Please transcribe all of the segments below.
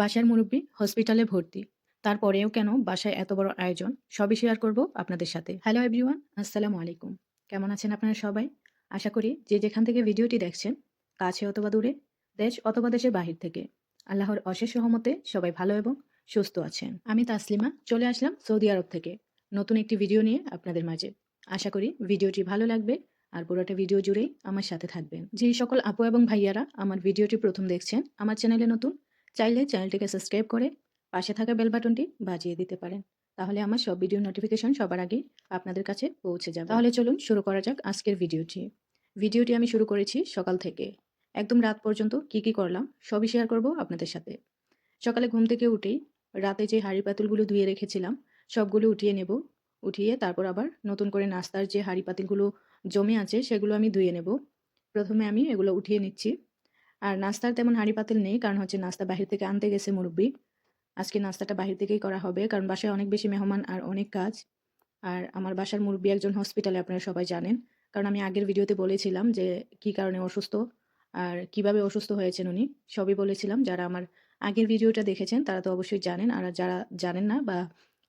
বাসার মুরব্বি হসপিটালে ভর্তি। তারপরেও কেন বাসায় এত বড় আয়োজন? সবই শেয়ার করব আপনাদের সাথে। হ্যালো এভরিওয়ান, আসসালামু আলাইকুম। কেমন আছেন আপনারা সবাই? আশা করি যে যেখান থেকে ভিডিওটি দেখছেন, কাছে অথবা দূরে, দেশ অথবা দেশের বাহির থেকে, আল্লাহর অশেষ রহমতে সবাই ভালো এবং সুস্থ আছেন। আমি তাসলিমা চলে আসলাম সৌদি আরব থেকে নতুন একটি ভিডিও নিয়ে আপনাদের মাঝে। আশা করি ভিডিওটি ভালো লাগবে আর পুরোটা ভিডিও জুড়েই আমার সাথে থাকবেন। যেই সকল আপু এবং ভাইয়ারা আমার ভিডিওটি প্রথম দেখছেন, আমার চ্যানেলে নতুন, চাইলে চ্যানেলটিকে সাবস্ক্রাইব করে পাশে থাকা বেল বাটনটি বাজিয়ে দিতে পারেন। তাহলে আমার সব ভিডিও নোটিফিকেশন সবার আগে আপনাদের কাছে পৌঁছে যাবে। তাহলে চলুন শুরু করা যাক আজকের ভিডিওটি। ভিডিওটি আমি শুরু করেছি সকাল থেকে একদম রাত পর্যন্ত কি করলাম সবই শেয়ার করব আপনাদের সাথে। সকালে ঘুম থেকে উঠেই রাতে যে হাঁড়ি পাতিলগুলো ধুয়ে রেখেছিলাম সবগুলো উঠিয়ে নেব। উঠিয়ে তারপর আবার নতুন করে নাস্তার যে হাঁড়ি পাতিলগুলো জমে আছে সেগুলো আমি ধুয়ে নেব। প্রথমে আমি এগুলো উঠিয়ে নিচ্ছি। আর নাস্তার তেমন হাঁড়ি-পাতিল নেই। কারণ হচ্ছে নাস্তা বাহির থেকে আনতে গেছে মুরুব্বি। আজকে নাস্তাটা বাহির থেকেই করা হবে। কারণ বাসায় অনেক বেশি মেহমান আর অনেক কাজ। আর আমার বাসার মুরুব্বি একজন হসপিটালে, আপনারা সবাই জানেন। কারণ আমি আগের ভিডিওতে বলেছিলাম যে কি কারণে অসুস্থ আর কিভাবে অসুস্থ হয়েছেন উনি। সবই বলেছিলাম। যারা আমার আগের ভিডিওটা দেখেছেন তারা তো অবশ্যই জানেন। আর যারা জানেন না বা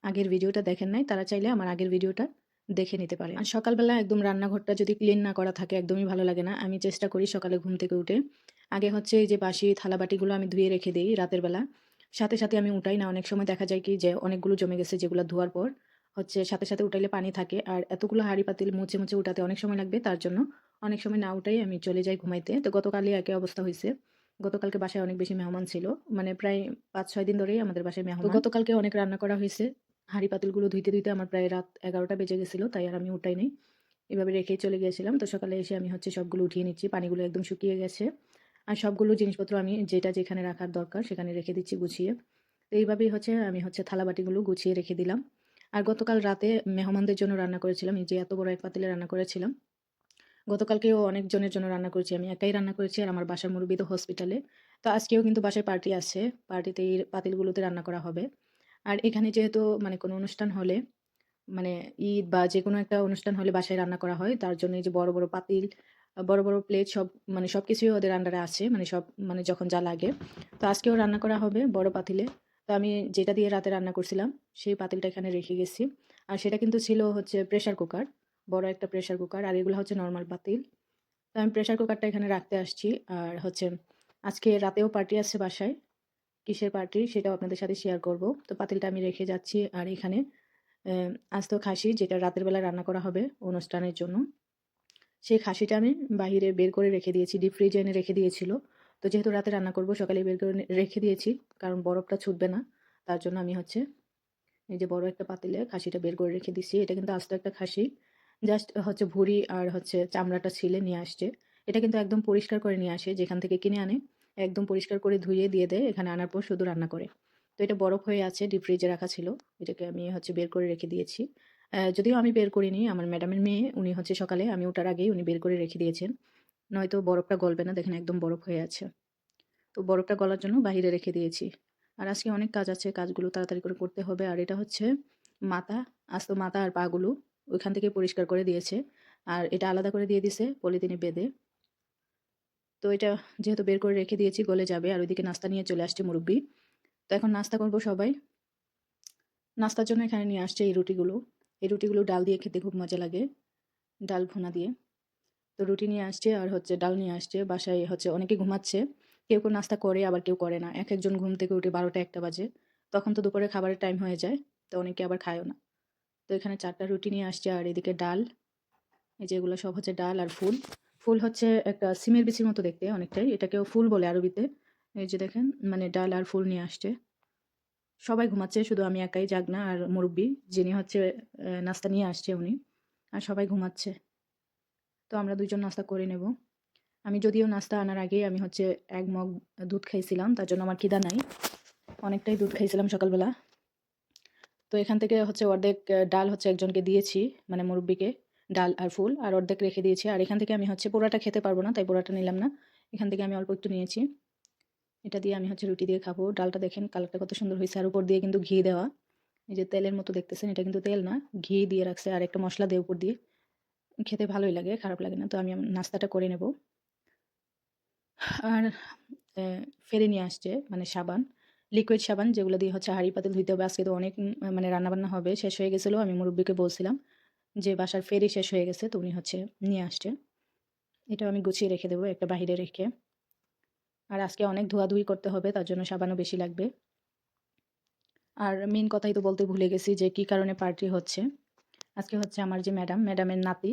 আগের ভিডিওটা দেখেন নাই তারা চাইলে আমার আগের ভিডিওটা দেখে নিতে পারেন। আর সকালবেলা একদম রান্নাঘরটা যদি ক্লিন না করা থাকে একদমই ভালো লাগে না। আমি চেষ্টা করি সকালে ঘুম থেকে উঠে আগে হচ্ছে এই যে বাসি থালাবাটিগুলো আমি ধুয়ে রেখে দেই রাতের বেলা। সাথে আমি উঠাই না। অনেক সময় দেখা যায় কি যে অনেকগুলো জমে গেছে, যেগুলা ধোয়ার পর হচ্ছে সাথে উঠাইলে পানি থাকে। আর এতগুলো হাঁড়ি-পাতিল মুছে উঠাতে অনেক সময় লাগবে। তার জন্য অনেক সময় না উঠাই আমি চলে যাই ঘুমাইতে। তো গতকালই একই অবস্থা হইছে। গতকালকে বাসায় অনেক বেশি মেহমান ছিল। মানে প্রায় ৫-৬ দিন ধরেই আমাদের বাসায় মেহমান। তো গতকালকে অনেক রান্না করা হইছে। হাঁড়ি-পাতিলগুলো ধুইতে আমার প্রায় রাত ১১টা বেজে গেছিল। তাই আর আমি উঠাই নাই। এভাবে রেখেই চলে গিয়েছিলাম। তো সকালে এসে আমি হচ্ছে সবগুলো উঠিয়ে নিচ্ছি। পানিগুলো একদম শুকিয়ে গেছে। আর সবগুলো জিনিসপত্র আমি যেটা যেখানে রাখার দরকার সেখানে রেখে দিচ্ছি গুছিয়ে। তো এইভাবেই হচ্ছে আমি হচ্ছে থালাবাটিগুলো গুছিয়ে রেখে দিলাম। আর গতকাল রাতে মেহমানদের জন্য রান্না করেছিলাম। এই যে এত বড় এক পাতিলে রান্না করেছিলাম। গতকালকেও অনেকজনের জন্য রান্না করেছি আমি। একাই রান্না করেছি আর আমার বাসার মুরুব্বি তো হসপিটালে। তো আজকেও কিন্তু বাসায় পার্টি আছে। পার্টিতে এই পাতিলগুলোতে রান্না করা হবে। আর এখানে যেহেতু মানে কোনো অনুষ্ঠান হলে, মানে ঈদ বা যেকোনো একটা অনুষ্ঠান হলে বাসায় রান্না করা হয়। তার জন্য এই যে বড় পাতিল, বড় প্লেট সব মানে সবকিছুই ওদের আন্ডারে আছে। মানে সব মানে যখন যা লাগে। তো আজকেও রান্না করা হবে বড় পাতিলে। তো আমি যেটা দিয়ে রাতে রান্না করছিলাম সেই পাতিলটা এখানে রেখে গেছি। আর সেটা কিন্তু ছিল হচ্ছে প্রেশার কুকার। বড় একটা প্রেশার কুকার। আর এগুলো হচ্ছে নরমাল পাতিল। তো আমি প্রেশার কুকারটা এখানে রাখতে আসছি। আর হচ্ছে আজকে রাতেও পার্টি আছে বাসায়। কিসের পার্টি সেটাও আপনাদের সাথে শেয়ার করব। তো পাতিলটা আমি রেখে যাচ্ছি। আর এখানে আস্ত খাসি যেটা রাতের বেলা রান্না করা হবে অনুষ্ঠানের জন্য। সেই খাসিটা আমি বাহিরে বের করে রেখে দিয়েছি। ডিপ ফ্রিজে এনে রেখে দিয়েছিল। তো যেহেতু রাতে রান্না করব সকালে বের করে রেখে দিয়েছি। কারণ বরফটা ছুটবে না। তার জন্য আমি হচ্ছে এই যে বড় একটা পাতিলে খাসিটা বের করে রেখে দিছি। এটা কিন্তু আস্ত একটা খাসি। জাস্ট হচ্ছে ভুঁড়ি আর হচ্ছে চামড়াটা ছিলে নিয়ে আসছে। এটা কিন্তু একদম পরিষ্কার করে নিয়ে আসে। যেখান থেকে কিনে আনে একদম পরিষ্কার করে ধুয়ে দিয়ে দেয়। এখানে আনার পর শুধু রান্না করে। তো এটা বরফ হয়ে আছে, ডিপ ফ্রিজে রাখা ছিল। এটাকে আমি হচ্ছে বের করে রেখে দিয়েছি। যদিও আমি বের করিনি। আমার ম্যাডামের মেয়ে উনি হচ্ছে সকালে আমি ওঠার আগেই উনি বের করে রেখে দিয়েছেন। নয়তো বরফটা গলবে না। দেখেন একদম বরফ হয়ে আছে। তো বরফটা গলার জন্য বাহিরে রেখে দিয়েছি। আর আজকে অনেক কাজ আছে। কাজগুলো তাড়াতাড়ি করে করতে হবে। আর এটা হচ্ছে মাথা, আস্ত মাথা আর পাগুলো ওইখান থেকে পরিষ্কার করে দিয়েছে। আর এটা আলাদা করে দিয়ে দিছে পলিথিনে বেঁধে। তো এটা যেহেতু বের করে রেখে দিয়েছি গলে যাবে। আর ওইদিকে নাস্তা নিয়ে চলে আসছে মুরুব্বি। তো এখন নাস্তা করব সবাই। নাস্তার জন্য এখানে নিয়ে আসছে এই রুটিগুলো। এই রুটিগুলো ডাল দিয়ে খেতে খুব মজা লাগে। ডাল ভুনা দিয়ে। তো রুটি নিয়ে আসছে আর হচ্ছে ডাল নিয়ে আসছে। বাসায় হচ্ছে অনেকে ঘুমাচ্ছে। কেউ নাস্তা করে আবার কেউ করে না। একেকজন ঘুম থেকে উঠে ১২টা-১টা বাজে। তখন তো দুপুরে খাবারের টাইম হয়ে যায়। তো অনেকে আবার খায়ও না। তো এখানে ৪ টা রুটি নিয়ে আসছে আর এদিকে ডাল। এই যে এগুলো সব হচ্ছে ডাল আর ফুল। ফুল হচ্ছে একটা সিমের বিচির মতো দেখতে অনেকটাই। এটাকেও ফুল বলে আরবিতে। এই যে দেখেন মানে ডাল আর ফুল নিয়ে আসছে। সবাই ঘুমাচ্ছে শুধু আমি একাই জাগনা আর মুরুব্বি যিনি হচ্ছে নাস্তা নিয়ে আসছে উনি। আর সবাই ঘুমাচ্ছে। তো আমরা ২ জন নাস্তা করে নেব। আমি যদিও নাস্তা আনার আগেই আমি হচ্ছে ১ মগ দুধ খাইছিলাম। তার জন্য আমার খিদা নাই। অনেকটাই দুধ খাইছিলাম সকালবেলা। তো এখান থেকে হচ্ছে অর্ধেক ডাল হচ্ছে একজনকে দিয়েছি, মানে মুরুব্বিকে। ডাল আর ফুল আর অর্ধেক রেখে দিয়েছি। আর এখান থেকে আমি হচ্ছে পুরাটা খেতে পারব না, তাই পুরাটা নিলাম না। এখান থেকে আমি অল্প একটু নিয়েছি। এটা দিয়ে আমি হচ্ছে রুটি দিয়ে খাবো। ডালটা দেখেন কালারটা কত সুন্দর হইছে। আর উপর দিয়ে কিন্তু ঘি দেওয়া। এই যে তেলের মতো দেখতেছেন, এটা কিন্তু তেল না, ঘি দিয়ে রাখছে আর একটা মসলা দেয় উপর দিয়ে। খেতে ভালোই লাগে, খারাপ লাগে না। তো আমি নাস্তাটা করে নেব। আর ফেড়ে নিয়ে আসছে মানে সাবান, লিকুইড সাবান যেগুলো দিয়ে হচ্ছে হাঁড়ি পাতিল ধুইতে হবে। আজকে তো অনেক মানে রান্নাবান্না হবে, শেষ হয়ে গেছিলো। আমি মুরুব্বিকে বলছিলাম যে বাসার ফেরি শেষ হয়ে গেছে, তো উনি হচ্ছে নিয়ে আসছে। এটাও আমি গুছিয়ে রেখে দেবো একটা বাহিরে রেখে। আর আজকে অনেক ধোয়াধুয়ি করতে হবে, তার জন্য সাবানও বেশি লাগবে। আর মেইন কথাই তো বলতে ভুলে গেছি যে কী কারণে পার্টি হচ্ছে। আজকে হচ্ছে আমার যে ম্যাডামের নাতি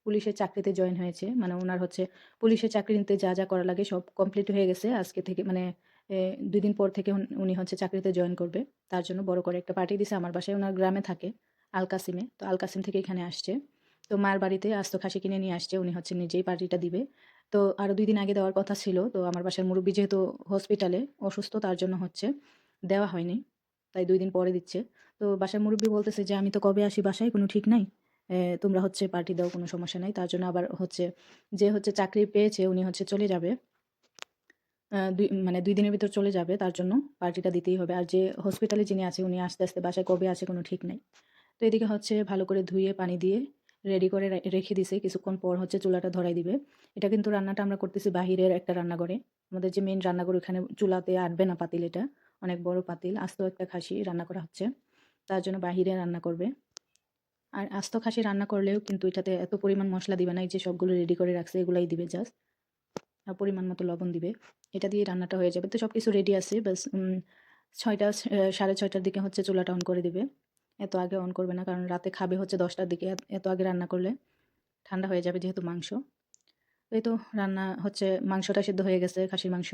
পুলিশের চাকরিতে জয়েন হয়েছে। মানে উনার হচ্ছে পুলিশের চাকরি নিতে যা করা লাগে সব কমপ্লিট হয়ে গেছে। আজকে থেকে মানে ২ দিন পর থেকে উনি হচ্ছে চাকরিতে জয়েন করবে। তার জন্য বড় করে একটা পার্টি দিছে আমার বাসায়। উনার গ্রামে থাকে আল-কাসিমে। তো আল-কাসিম থেকে এখানে আসছে। তো মার বাড়িতে আস্ত খাসি কিনে নিয়ে আসছে। উনি হচ্ছে নিজেই পার্টিটা দিবে। তো আরও ২ দিন আগে দেওয়ার কথা ছিল। তো আমার বাসার মুরুব্বি যেহেতু হসপিটালে অসুস্থ, তার জন্য হচ্ছে দেওয়া হয়নি। তাই ২ দিন পরে দিচ্ছে। তো বাসার মুরুব্বি বলতেছে যে, "আমি তো কবে আসি বাসায় কোনো ঠিক নাই। তোমরা হচ্ছে পার্টি দাও, কোনো সমস্যা নাই।" তার জন্য আবার হচ্ছে যে হচ্ছে চাকরি পেয়েছে উনি হচ্ছে চলে যাবে। ২ দিনের ভিতর চলে যাবে। তার জন্য পার্টিটা দিতেই হবে। আর যে হসপিটালে যিনি আছে উনি আস্তে বাসায় কবে আসে কোনো ঠিক নাই। তো এদিকে হচ্ছে ভালো করে ধুয়ে পানি দিয়ে রেডি করে রেখে দিছে। কিছুক্ষণ পর হচ্ছে চুলাটা ধরাই দিবে। এটা কিন্তু রান্নাটা আমরা করতেছি বাহিরের একটা রান্নাঘরে। আমাদের যে মেইন রান্নাঘর ওখানে চুলাতে আটবে না পাতিল এটা। অনেক বড় পাতিল। আস্ত একটা খাসি রান্না করা হচ্ছে। তার জন্য বাহিরে রান্না করবে। আর আস্ত খাসি রান্না করলেও কিন্তু এটাতে এত পরিমাণ মসলা দিবে না। এই যে সবগুলো রেডি করে রাখছে এগুলাই দিবে জাস্ট। আর পরিমাণ মতো লবণ দিবে। এটা দিয়ে রান্নাটা হয়ে যাবে। তো সবকিছু রেডি আছে। ব্যাস ৬টা ৬:৩০টার দিকে হচ্ছে চুলাটা অন করে দিবে। এত আগে অন করবে না। কারণ রাতে খাবে হচ্ছে ১০টার দিকে। এত আগে রান্না করলে ঠান্ডা হয়ে যাবে যেহেতু মাংস। তো এই তো রান্না হচ্ছে মাংসটা সিদ্ধ হয়ে গেছে খাসির মাংস।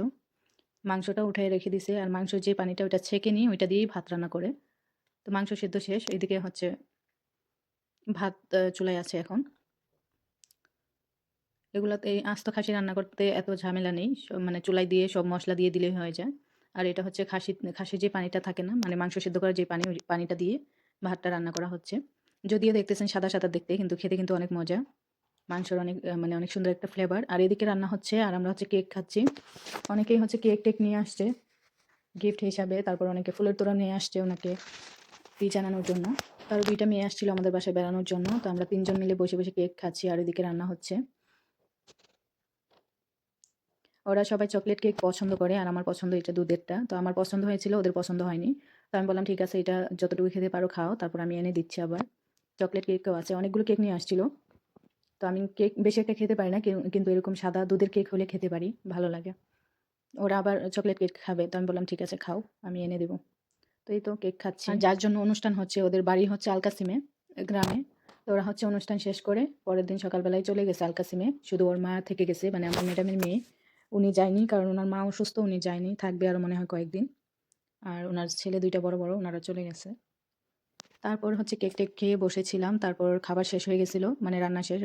মাংসটা উঠায় রেখে দিছে। আর মাংসের যে পানিটা ওইটা ছেঁকে নিয়ে ওইটা দিয়েই ভাত রান্না করে। তো মাংস সিদ্ধ শেষ। এদিকে হচ্ছে ভাত চুলায় আছে এখন। এগুলাতে এই আস্ত খাসি রান্না করতে এত ঝামেলা নেই। মানে চুলায় দিয়ে সব মসলা দিয়ে দিলেই হয়ে যায়। আর এটা হচ্ছে খাসির যে পানিটা থাকে না? মানে মাংস সিদ্ধ করার যে পানি, ওই পানিটা দিয়ে ভাতটা রান্না করা হচ্ছে। যদিও দেখতেছেন সাদা দেখতে, কিন্তু খেতে কিন্তু অনেক মজা। মাংসের অনেক মানে অনেক সুন্দর একটা ফ্লেভার। আর এদিকে রান্না হচ্ছে আর আমরা হচ্ছে কেক খাচ্ছি। অনেকেই হচ্ছে কেক-টেক নিয়ে আসছে গিফট হিসাবে। তারপর অনেকে ফুলের তোড়া নিয়ে আসছে ওনাকে জানানোর জন্য। তো আরও ২ টা মেয়ে আসছিল আমাদের বাসায় বেড়ানোর জন্য। তো আমরা ৩ জন মিলে বসে কেক খাচ্ছি আর এদিকে রান্না হচ্ছে। ওরা সবাই চকলেট কেক পছন্দ করে আর আমার পছন্দ এটা দুধেরটা। তো আমার পছন্দ হয়েছিল, ওদের পছন্দ হয়নি। তো আমি বললাম, "ঠিক আছে, এটা যতটুকু খেতে পারো খাও।" তারপর আমি এনে দিচ্ছি আবার। চকলেট কেকও আছে। অনেকগুলো কেক নিয়ে আসছিল। তো আমি কেক বেশি একটা খেতে পারি না। কিন্তু এরকম সাদা দুধের কেক হলে খেতে পারি। ভালো লাগে। ওরা আবার চকলেট কেক খাবে। তো আমি বললাম, "ঠিক আছে, খাও। আমি এনে দেব।" তো এই তো কেক খাচ্ছি। আর যার জন্য অনুষ্ঠান হচ্ছে ওদের বাড়ি হচ্ছে আল-কাসিমে, গ্রামে। তো ওরা হচ্ছে অনুষ্ঠান শেষ করে পরের দিন সকালবেলায় চলে গেছে আল-কাসিমে। শুধু ওর মা থেকে গেছে, মানে আমার ম্যাডামের মেয়ে। উনি যায়নি কারণ উনার মা অসুস্থ, উনি যায়নি। থাকবে আরও মনে হয় কয়েকদিন। আর উনার ছেলে ২ টা বড়, উনারা চলে গেছে। তারপর হচ্ছে কেক-টেক খেয়ে বসেছিলাম। তারপর খাবার শেষ হয়ে গেছিল। মানে রান্না শেষ।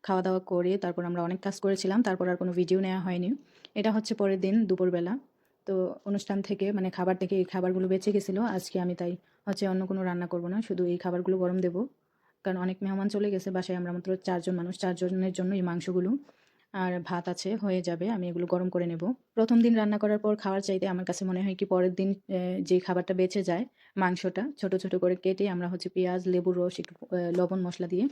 খাওয়া-দাওয়া করে তারপর আমরা অনেক কাজ করেছিলাম। তারপর আর কোনো ভিডিও নেওয়া হয়নি। এটা হচ্ছে পরের দিন দুপুরবেলা। তো অনুষ্ঠান থেকে মানে খাবার থেকে এই খাবারগুলো বেঁচে গেছিল। আজকে আমি তাই হচ্ছে অন্য কোনো রান্না করব না। শুধু এই খাবারগুলো গরম দেব। কারণ অনেক মেহমান চলে গেছে বাসায়। আমরা মাত্র ৪ জন মানুষ। ৪ জনের জন্য এই মাংসগুলো আর ভাত আছে, হয়ে যাবে। আমি এগুলো গরম করে নেব। ১ম দিন রান্না করার পর খাওয়ার চাইতে আমার কাছে মনে হয় কি পরের দিন যে খাবারটা বেঁচে যায়, মাংসটা ছোট করে কেটে আমরা হচ্ছে পেঁয়াজ, লেবুর রস, একটু লবণ, মসলা দিয়ে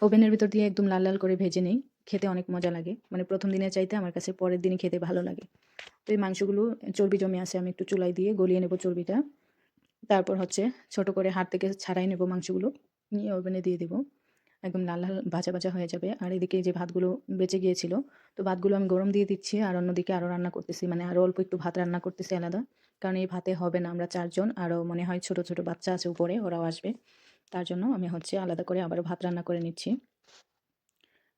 ওভেনের ভিতর দিয়ে একদম লাল করে ভেজে নেই। খেতে অনেক মজা লাগে। মানে ১ম দিনের চাইতে আমার কাছে পরের দিনই খেতে ভালো লাগে। তো এই মাংসগুলো চর্বি জমে আছে, আমি একটু চুলায় দিয়ে গলিয়ে নেব চর্বিটা। তারপর হচ্ছে ছোট করে হাত থেকে ছাড়াই নেব মাংসগুলো। নিয়ে ওভেনে দিয়ে দিব। একদম লাল ভাজা হয়ে যাবে। আর এদিকে যে ভাতগুলো বেঁচে গিয়েছিল, তো ভাতগুলো আমি গরম দিয়ে দিচ্ছি আর অন্যদিকে আরও রান্না করতেছি। মানে আরও অল্প একটু ভাত রান্না করতেছি আলাদা। কারণ এই ভাতে হবে না, আমরা ৪ জন। আরও মনে হয় ছোট বাচ্চা আছে উপরে, ওরাও আসবে। তার জন্য আমি হচ্ছে আলাদা করে আবারও ভাত রান্না করে নিচ্ছি।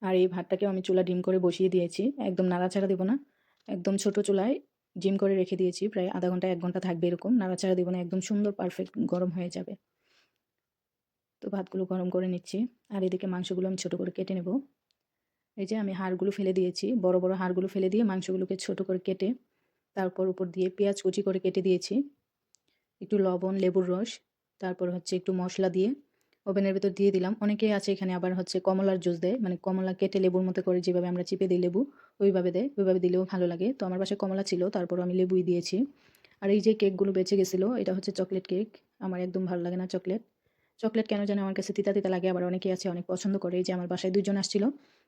আর এই ভাতটাকেও আমি চুলা ডিম করে বসিয়ে দিয়েছি। একদম নাড়াচাড়া দেব না। একদম ছোট চুলায় ডিম করে রেখে দিয়েছি। প্রায় ০.৫ ঘন্টা ১ ঘন্টা থাকবে এরকম। নাড়াচাড়া দেব না। একদম সুন্দর পারফেক্ট গরম হয়ে যাবে। তো ভাতগুলো গরম করে নিচ্ছি। আর এদিকে মাংসগুলো আমি ছোট করে কেটে নেব। এই যে আমি হাড়গুলো ফেলে দিয়েছি। বড় হাড়গুলো ফেলে দিয়ে মাংসগুলোকে ছোট করে কেটে তারপর উপর দিয়ে পেঁয়াজ কুচি করে কেটে দিয়েছি। একটু লবণ, লেবুর রস, তারপর হচ্ছে একটু মসলা দিয়ে ওভেনের ভেতর দিয়ে দিলাম। অনেকেই আছে এখানে আবার হচ্ছে কমলার জুস দেয়। মানে কমলা কেটে লেবুর মতো করে যেভাবে আমরা চিপে দিই লেবু, ওইভাবে দেয়। ওইভাবে দিলেও ভালো লাগে। তো আমার বাসায় কমলা ছিল, তারপরও আমি লেবুই দিয়েছি। আর এই যে কেকগুলো বেঁচে গেছিল, এটা হচ্ছে চকলেট কেক। আমার একদম ভালো লাগে না চকলেট। চকলেট কেন জানি আমার কাছে তিতা লাগে। আবার অনেকেই আছে অনেক পছন্দ করে। এই যে আমার বাসায় ২ জন আসছিল।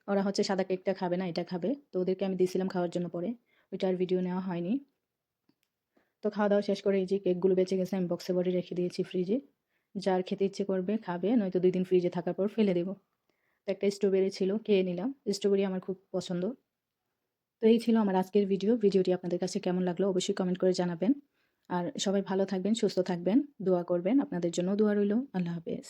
ওরা হচ্ছে সাদা কেকটা খাবে না, এটা খাবে। তো ওদেরকে আমি দিয়েছিলাম খাওয়ার জন্য পরে। ওইটা আর ভিডিও নেওয়া হয়নি। তো খাওয়া-দাওয়া শেষ করে এই যে কেকগুলো বেঁচে গেছে আমি বক্সে ভরে রেখে দিয়েছি ফ্রিজে। যার খেতে ইচ্ছে করবে খাবে, নয়তো ২ দিন ফ্রিজে থাকার পর ফেলে দেব। তো একটা স্ট্রবেরি ছিল, খেয়ে নিলাম। স্ট্রবেরি আমার খুব পছন্দ। তো এই ছিল আমার আজকের ভিডিও। ভিডিওটি আপনাদের কাছে কেমন লাগলো অবশ্যই কমেন্ট করে জানাবেন। আর সবাই ভালো থাকবেন, সুস্থ থাকবেন, দোয়া করবেন। আপনাদের জন্যও দোয়া রইলো। আল্লাহ হাফেজ।